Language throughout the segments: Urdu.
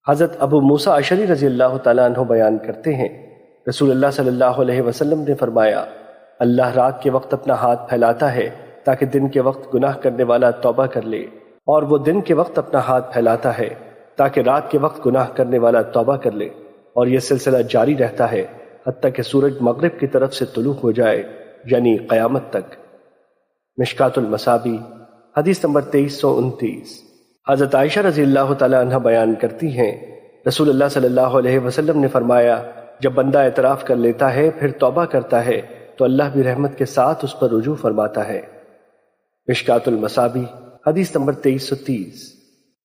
حضرت ابو موسیٰ اشعری رضی اللہ تعالیٰ عنہ بیان کرتے ہیں، رسول اللہ صلی اللہ علیہ وسلم نے فرمایا، اللہ رات کے وقت اپنا ہاتھ پھیلاتا ہے تاکہ دن کے وقت گناہ کرنے والا توبہ کر لے، اور وہ دن کے وقت اپنا ہاتھ پھیلاتا ہے تاکہ رات کے وقت گناہ کرنے والا توبہ کر لے، اور یہ سلسلہ جاری رہتا ہے حتیٰ کہ سورج مغرب کی طرف سے طلوع ہو جائے، یعنی قیامت تک۔ مشکوٰۃ المصابیح حدیث نمبر 2329۔ حضرت عائشہ رضی اللہ تعالیٰ عنہ بیان کرتی ہیں، رسول اللہ صلی اللہ علیہ وسلم نے فرمایا، جب بندہ اعتراف کر لیتا ہے پھر توبہ کرتا ہے تو اللہ بھی رحمت کے ساتھ اس پر رجوع فرماتا ہے۔ مشکوٰۃ المصابیح حدیث نمبر 2330۔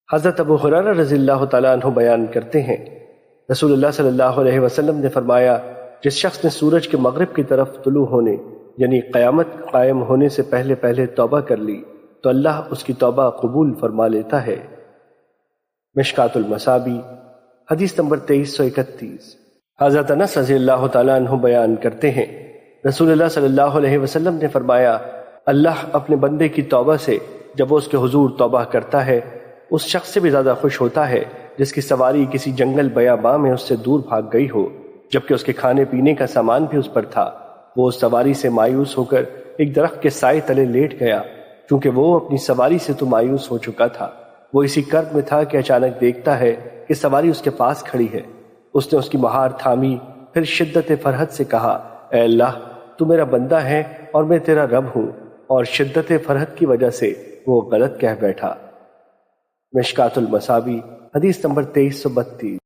حضرت ابو ہریرہ رضی اللہ تعالیٰ عنہ بیان کرتے ہیں، رسول اللہ صلی اللہ علیہ وسلم نے فرمایا، جس شخص نے سورج کے مغرب کی طرف طلوع ہونے یعنی قیامت قائم ہونے سے پہلے پہلے توبہ کر لی تو اللہ اس کی توبہ قبول فرما لیتا ہے۔ مشکوٰۃ المصابیح حدیث نمبر 2331۔ حضرت انس رضی اللہ تعالیٰ عنہ بیان کرتے ہیں، رسول اللہ صلی اللہ علیہ وسلم نے فرمایا، اللہ اپنے بندے کی توبہ سے جب وہ اس کے حضور توبہ کرتا ہے اس شخص سے بھی زیادہ خوش ہوتا ہے جس کی سواری کسی جنگل بیاباں میں اس سے دور بھاگ گئی ہو، جبکہ اس کے کھانے پینے کا سامان بھی اس پر تھا۔ وہ اس سواری سے مایوس ہو کر ایک درخت کے سائے تلے لیٹ گیا، کیونکہ وہ اپنی سواری سے تو مایوس ہو چکا تھا۔ وہ اسی کرب میں تھا کہ اچانک دیکھتا ہے کہ سواری اس کے پاس کھڑی ہے۔ اس نے اس کی مہار تھامی، پھر شدت فرحت سے کہا، اے اللہ، تو میرا بندہ ہے اور میں تیرا رب ہوں، اور شدت فرحت کی وجہ سے وہ غلط کہہ بیٹھا۔ مشکوٰۃ المصابیح حدیث نمبر 2332۔